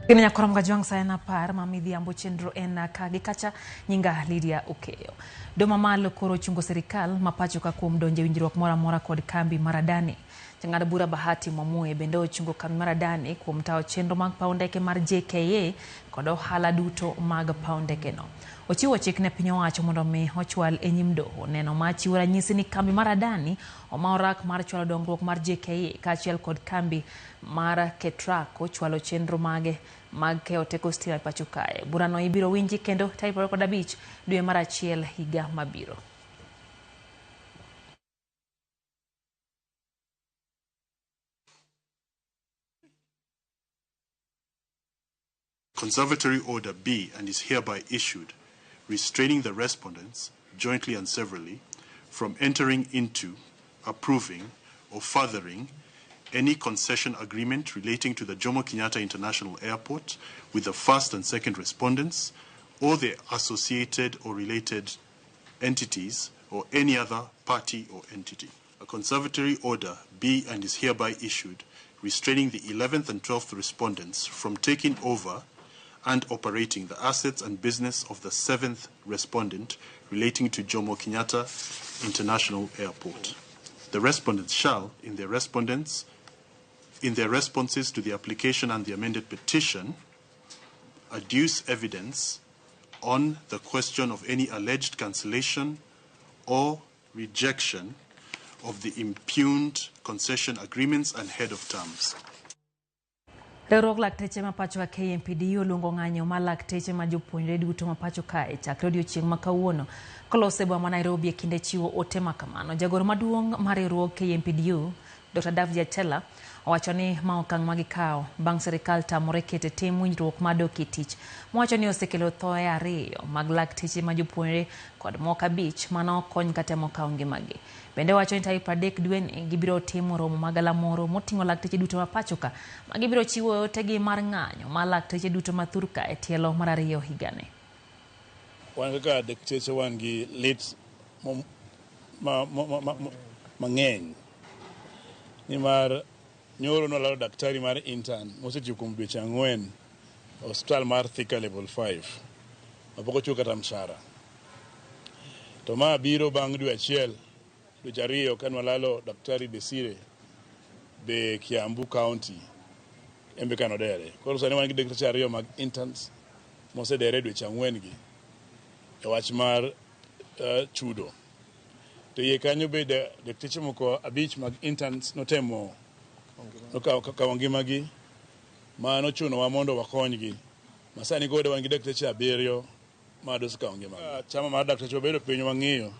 Kenya koram gajwang sana par mamidhi ambo chendro ena kagi kacha nyinga Lydia Okeyo. Doma malo koro chungo serikal mapacho ka kuom donje winjruok mora kod kambi maradani. Jang'ad bura Bahati Mwamue bende ochungo kambi maradani kuom tao chenro mag paw ndeke mar JKA kod ohala duto mag paw ndeke no. Ochiwo chik ne piny owacho mondo mi ochwal e nyim doho neno machiwo ranyisi ni kambi maradani omaorak mar chwalo dongruok mar JKA kaachiel kod kambi mar Ketrak ochwalo chenro mag keyo teko stima e pacho kae. Burano ibiro winji kendo tarik 25 dwe mar achiel higa mabiro. Conservatory Order B and is hereby issued, restraining the respondents, jointly and severally, from entering into, approving, or furthering any concession agreement relating to the Jomo Kenyatta International Airport with the first and second respondents, or their associated or related entities, or any other party or entity. A conservatory order B and is hereby issued, restraining the 11th and 12th respondents from taking over and operating the assets and business of the 7th respondent relating to Jomo Kenyatta International Airport. The respondents shall, in their responses to the application and the amended petition, adduce evidence on the question of any alleged cancellation or rejection of the impugned concession agreements and head of terms. Riwruok lakteche mapacho ka KMPD luongo ng'anyo ma lakteche ma jopuonjre duto mapacho kae chakre odiechieng' ma kawuono kolose boma ma Nairobi e kinde chiwo ote makamano. Jagoro maduong' mar riwruok KMPD Dr. Davji Atela owacho ni ma okang' ma gikawo bang' sirikal tamore kete tim winjruok mar dok e tich. Mowacho ni osekelo thoe 2 mag lakteche ma jopuonjre kod moko 5 mano kony katemo kawo ngimagi. Bende wacho ni tarik 30 dwe ni gibiro timo romo magala moro moting'o lakteche duto mapacho ka ma gibiro chiwo otegi mar ng'anyo ma lakteche duto mathurka e tielo mar 2 higani. Wan kaka dakteche wan gi lit mang'eny nimar nyoro nolalo daktari mar intern mosetiyo kuom dweche 4 hospital mar Thika level 5 mapok ochulo kata mshahara. To ma biro bang' dwe achiel dweche 2 ka nolalo daktari Desire be Kiambu County embe kanodere. Koro sani wan gi dakteche 2 mag interns mosedere dweche 4 gi e wach mar chudo. To iye kanyo be dakteche moko 5 mag interns notemo kawo ngimagi ma nochunowa mondo wakonygi. Masani gode wan gi dakteche 7 ma dosekawo ngimagi. Chama mar dakteche obedo piny wang'iyo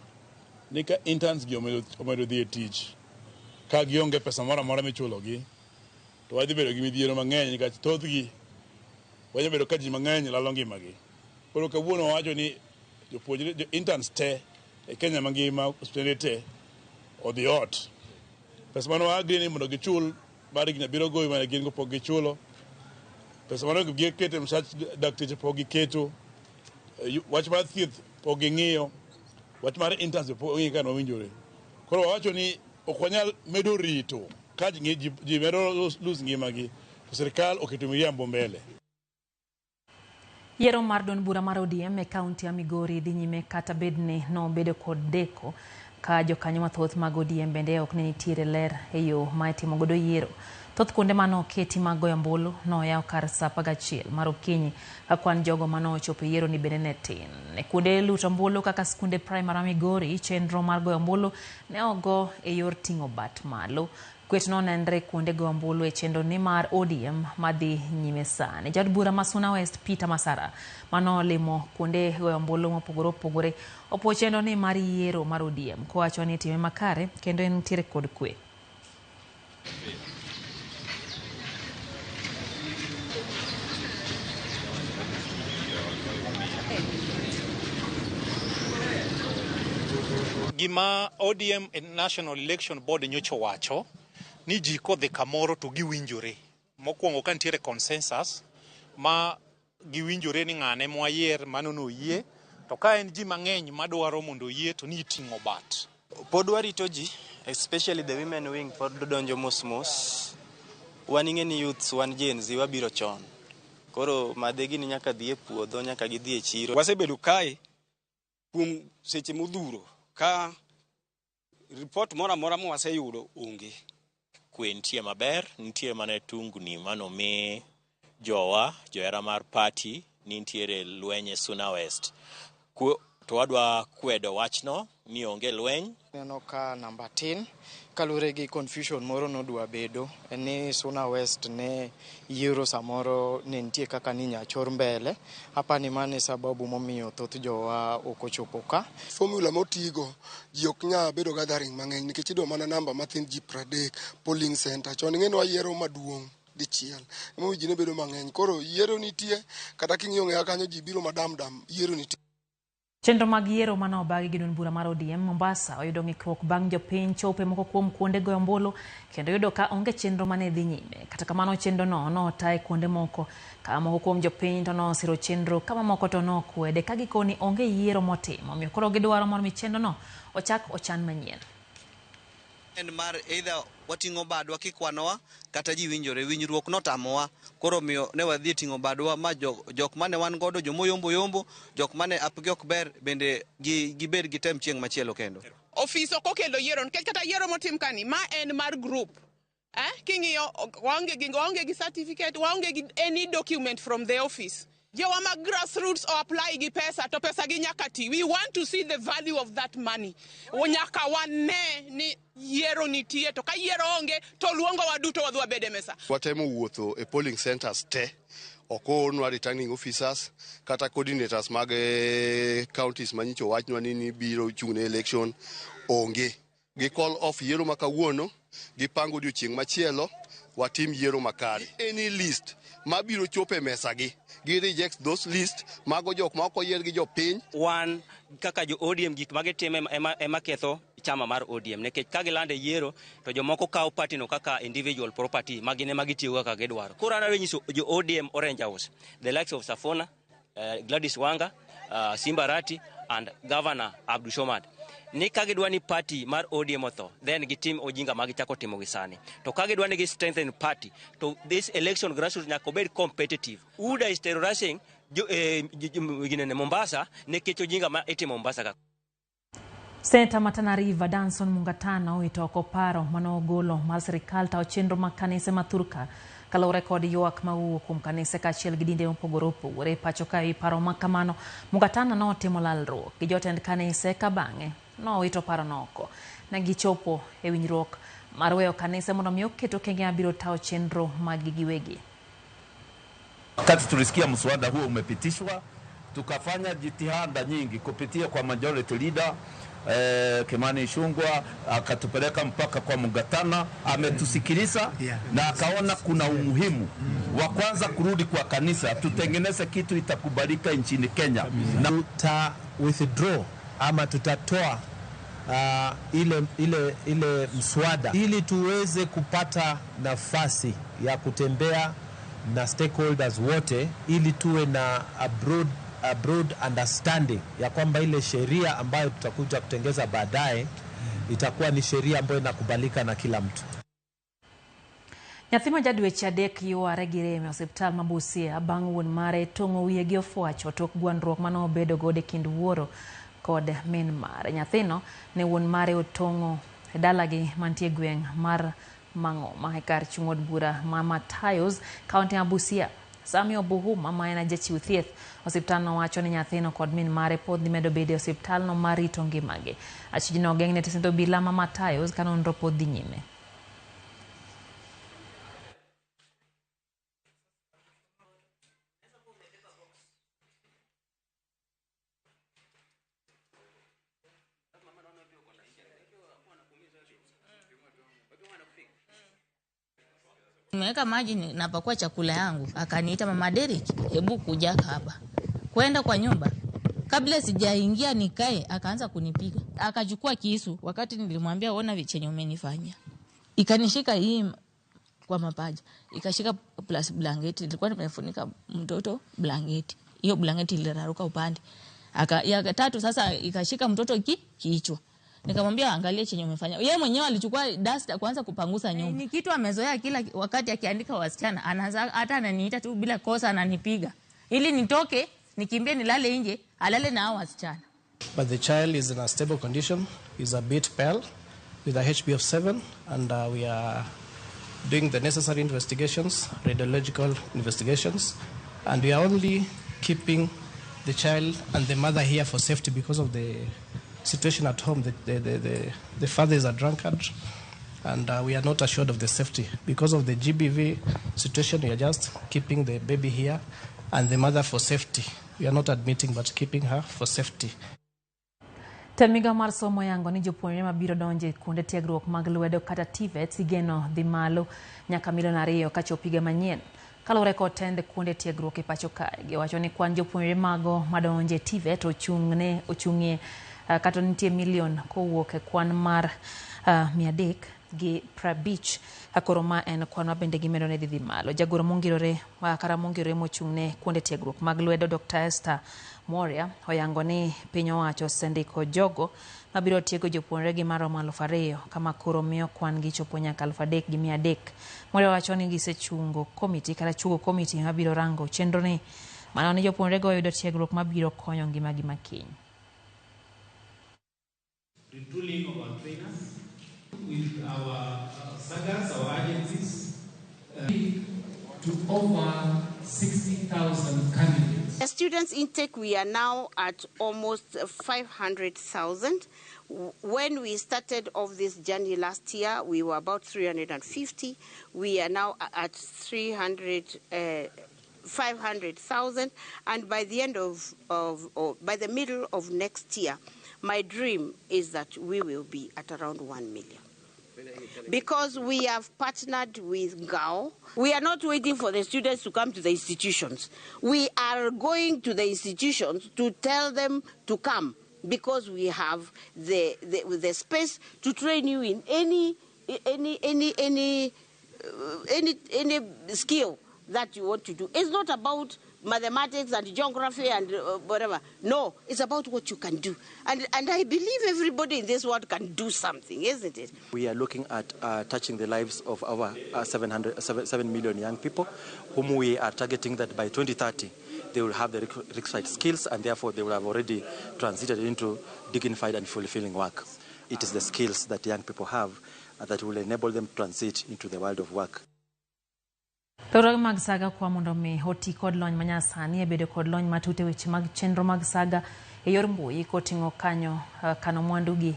ni ka interns gi omedo dhi e tich ka gionge pesa moro amora michulogi to wadhi bedo gi midhiero mang'eny nikech thothgi wadhi bedo ka ji mang'eny lalo ngimagi. Koro kawuono wacho ni jopuonjre interns te e Kenya mangima hospitende te odhi ot. Pesa mano agri ni mondo gichul bari gina biro goyi mana gin go pok gichulo. Pesa mano gikete msach dakteche pok giketo. Wach mar thieth pok ging'iyo. Wach mar interns pok ging'iyo ka nowinjore. Koro wacho ni ok wanyal medo rito ka ji medo lose ngimagi to serikal okitumiria mbele. Yiero mar duond bura mar ODM e kaunti ya Migori dhi nyime kata bedni no bedo kod deko ka jokanyo mathoth mag ODM bende ok nitiere ler e yo ma itimo godo yiero. Thoth kuonde mano keti mag goyo ombulu no yaw kar saa 11 mar okinyi ka kwan jogo mano ochopo yiero ni bende ne tin. E kuonde luto ombulu kaka skunde primary Migori, chenro mar goyo ombulu ne ogo e yor ting'o bat malo. Kwet no nenre kuonde goyo ombulu e chenro ni mar ODM madhi nyime sani. Jad bura ma Suna West Peter Masara mano limo kuonde goyo ombulu mopogore opogore opo chenro ni mar yiero mar ODM kowacho ni time makare kendo en tiere kod kwe. Gima ODM National Election Board nyocho wacho ni ji kodhi kamoro to giwinjore. Mokwongo ka nitiere consensus ma giwinjore ni ng'ane mwayier mano no yie, to ka en ji mang'eny madwaro mondo yie to ni iting'o bat. Pod warito ji, especially the women wing, pod donjo mos. Wan ing'eni youths, wan Gen Z wabiro chon. Koro madegi ni nyaka dhi e puodho, nyaka gidhi e chiro. Wasebedo kae kuom seche modhuro ka report mora mo waseyudo onge. Kwe nitie maber, nitie mane tungni mano mi johera mar party nitiere lweny e Suna West. To wadwa kwedo wachno ni onge lweny. Neno ka namba 10 kalure gi confusion moro nodwa bedo ni Suna West ne yiero samoro ne nitie kaka ni nyachor mbele. Hapa ni mane sababu momiyo thoth jowa okochopo ka. Formula motigo ji ok nya bedo gathering mang'eny nikech idwa mana namba mathin ji 30 polling center. Chon ng'eno wayiero maduong' dichiel. Emo ji ne bedo mang'eny. Koro yiero nitie kata king'iyo ng'eya kanyo ji biro madam yiero nitie. Chenro mag yiero mano obagi gi duond bura mar ODM Mombasa oyudo ng'ikruok bang' jopiny chope moko kuom kuonde goyo ombulu kendo yudo ka onge chenro mane dhi nyime. Kata kamano chenro no otae kuonde moko ka moko kuom jopiny to no siro chenro kama moko to no kwede ka gikoni onge yiero motimo. Omiyo koro gidwaro mondo mi chenro no ochan manyien. En mar either wating'o badwa kikwanowa kata ji winjruok notamowa. Koro miyo ne wadhi ting'o badwa ma jok mane wan godo jomoyombo jok mane apgi ok ber bende gibed gi tem chieng' machielo kendo. Office okelo yiero nikech kata yiero motim kani ma en mar group. King'iyo waonge gi certificate, waonge gi any document from the office. Jowa mag grassroots o apply gi pesa to pesa gi nyaka ti. We want to see the value of that money. Nyaka wane ni yiero nitie to ka yiero onge to luongo waduto wadwa bede mesa. Watemo wuotho e polling centers te. Okonwa returning officers kata coordinators mag counties manyicho wachnwa ni biro chung'ne election onge. Gi call off yiero makawuono, gipango odiochieng' machielo, watim yiero makare. Any list mabiro chope mesa gi reject those list mago jok ma okoyier gi jopiny. Wan kaka jo ODM gik magitime ema ketho chama mar ODM nekech ka gilande yiero to jomoko kawo party no kaka individual property magine magitiyo kaka gidwaro. Koro ana nyiso jo ODM Orange House, the likes of Safona, Gladys Wanga, Simbarati and Governor Abdul Shomad. Ni kagidwa ni party mar ODM otho, then gitim ojinga magichako timo gisani. To kagidwa ni strengthen party, to this election grassroots nyaka bed competitive. UDA is terrorizing Mombasa nekech ojinga ma itimo Mombasa ka. Senator Matana River Danson Mungatana owito oko paro manogolo mar sirikal tawo chenro mag kanise mathurka kalore kod ywak mawuok kuom kanise kaachiel gi dinde mopogore opogore. Pacho ka i paro makamano Mungatana notimo lalruok gi jotend kanise ka bang'e nowito paro noko. Ne gichopo e winjruok mar weyo kanise mondo mi oketo kenge abiro tawo chenro mag giwegi. Wakati tulisikia mswada huo umepitishwa, tukafanya jitihada nyingi kupitia kwa majority leader Kimani Ichung'wah, akatupeleka mpaka kwa Mungatana, ametusikiliza na akaona kuna umuhimu wa kwanza kurudi kwa kanisa, tutengeneze kitu itakubalika nchini Kenya. Na tuta withdraw ama tutatoa ile mswada ili tuweze kupata nafasi ya kutembea na stakeholders wote ili tuwe na a broad understanding ya kwamba ile sheria ambayo tutakuja kutengeza baadaye itakuwa ni sheria ambayo inakubalika na kila mtu. Nyathi ma jadweche adek yware gi rem e osiptal ma Busia bang' wuon mare tong'o wiye gi ofuacho tok gwandruok mane obedo godo e kind wuoro kod min mare. Nyathino ne wuon mare otong'o e dalagi mantie gweng' mar Mang'oma e kar chung' od bura ma Matayos, kaunti ma Busia. Sami Obuhuma ma en jachiw thieth osiptal no wacho ni nyathino kod min mare pod dhi medo bedo e osiptal no mar rito ngimagi. Achijno ogeng' ne tesindo obila ma Matayos ka nonro pod dhi nyime. Nimeweka maji napakua chakula yangu, akaniita Mama Derek, hebu kuja hapa. Kwenda kwa nyumba. Kabla sijaingia nikae, akaanza kunipiga. Akachukua kisu wakati nilimwambia ona chenye umenifanya. Ikanishika hii kwa mapaja. Ikashika plus blanketi. Nilikuwa nimefunika mtoto blanketi. Hiyo blanketi iliraruka upande. Ya tatu sasa ikashika mtoto kichwa. Nikamwambia angalia chenye umefanya. Yeye mwenyewe alichukua duster kuanza kupangusa nyumba. Ni kitu amezoea kila wakati akiandika wasichana, anaanza hata ananiita tu bila kosa ananipiga. Ili nitoke, nikimbie nilale nje, alale na hao wasichana. But the child is in a stable condition. He's a bit pale with a HB of 7 and we are doing the necessary investigations, radiological investigations, and we are only keeping the child and the mother here for safety because of the situation at home. The father is a drunkard and we are not assured of the safety. Because of the GBV situation, we are just keeping the baby here and the mother for safety. We are not admitting but keeping her for safety. Temiga mar somo yango ni jopuonjre mabiro donje kuonde tiegruok mag lwedo kata TVET igeno dhi malo nyaka milion 2 ka chop higa manyien. Kalure kod tend kuonde tiegruok e pacho kae, giwacho ni kwan jopuonjre mago madonje TVET ochung'ie kata nitie milion kowuok e kwan mar 300 gi prabich akoro ma en kwan ma bende gimedo ne dhi malo. Jagoro mongirore mochung'ne kuonde tiegruok mag lwedo Dr. Esther Moria oyango ni piny owacho osendiko jogo mabiro tiego jopuonjre gi maromo 2,000 kama koro miyo kwan gi chopo nyaka 3,300. Moria wacho ni gisechungo komiti mabiro rango chenro ni mano ni jopuonjre go yudo tiegruok mabiro konyo ngimagi makiny. Retooling of our trainers with our sagas, our agencies, to over 60,000 candidates. The students intake, we are now at almost 500,000. When we started off this journey last year, we were about 350. We are now at 500,000, and by the end by the middle of next year, my dream is that we will be at around 1 million. Because we have partnered with GAO. We are not waiting for the students to come to the institutions. We are going to the institutions to tell them to come, because we have the space to train you in any skill that you want to do. It's not about mathematics and geography and whatever. No, it's about what you can do. And I believe everybody in this world can do something, isn't it? We are looking at touching the lives of our 7 million young people, whom we are targeting that by 2030 they will have the required skills, and therefore they will have already transited into dignified and fulfilling work. It is the skills that young people have that will enable them to transit into the world of work. Riwruoge mag saga kwa mondo mi oti kod lony manyasani e bedo kod lony matut e weche mag chenro mag saga e yor mbui koting'o kano mwandugi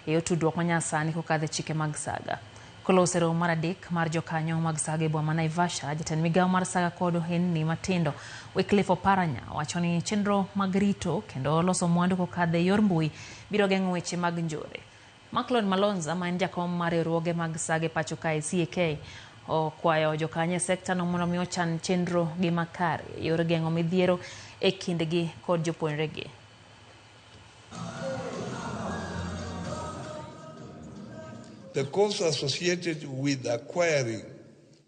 e yor tudruok manyasani kokadho chike mag saga. Kolose romo mar 3 mar jokanyo mag saga e boma ma Naivasha, jatend migawo mar saga kod ohendni matindo Wycliffe Oparanya wacho ni chenro mag rito kendo loso mwandu kokadho e yor mbui biro geng'o weche mag njore. Macklon Malonza ma en jakom mar riwruoge mag saga e pacho kae CAK okwayo jokanye sekta no mondo mi ochan chenro gi makare yor geng'o midhiero e kindgi kod jopuonjregi. The costs associated with acquiring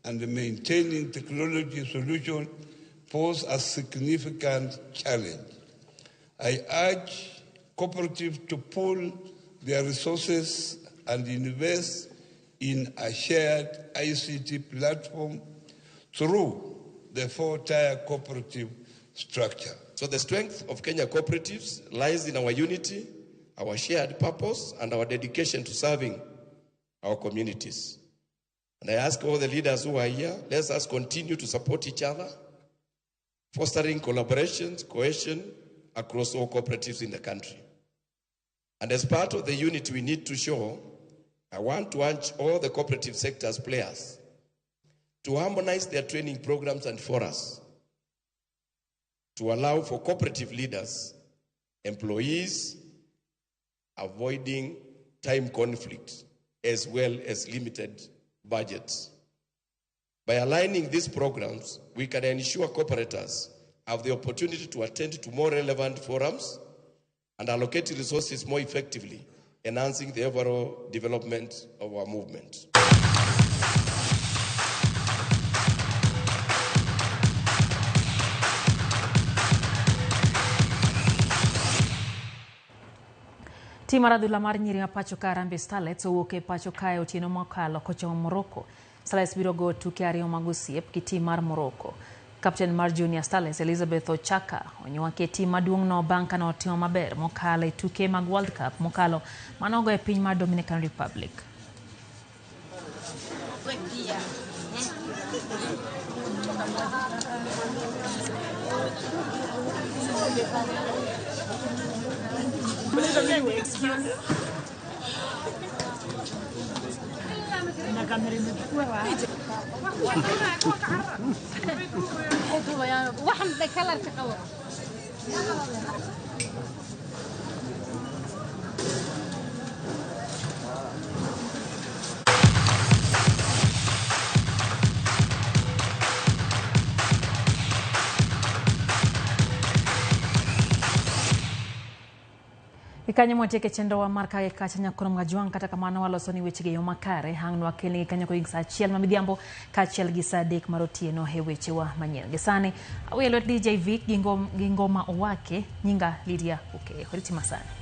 and maintaining technology solutions pose a significant challenge. I urge cooperatives to pool their resources and invest in a shared ICT platform through the 4-tier cooperative structure. So the strength of Kenya cooperatives lies in our unity, our shared purpose, and our dedication to serving our communities. And I ask all the leaders who are here, let us continue to support each other, fostering collaborations, cohesion across all cooperatives in the country. And as part of the unity we need to show, I want to urge all the cooperative sector's players to harmonize their training programs and forums to allow for cooperative leaders, employees, avoiding time conflict as well as limited budgets. By aligning these programs, we can ensure cooperators have the opportunity to attend to more relevant forums and allocate resources more effectively, enhancing the overall development of our movement. Timara dula mar nyiri pacho ka Harambee Starlets owuok e pacho kae otieno mokalo kochomo Morocco. Starlets biro go tuke ariyo mag osiep gi tim mar Morocco. Captain mar Junior Starlets Elizabeth Ochaka onywaki e tim maduong'no bang' ka notimo maber mokalo e tuke mag World Cup mokalo manogo e piny mar Dominican Republic. Ikanyo mwatieke chenro wa marka kacha nyakorom gajuang kata kamano waloso ni weche ge yo makare hang wa kelni kanyo ko igsa achiel mamidhiambo ka achiel gi saa 3 mar otieno he weche wa manyien gesani awelo DJ Vic gi ngoma owake nyinga Lydia okay horiti masani.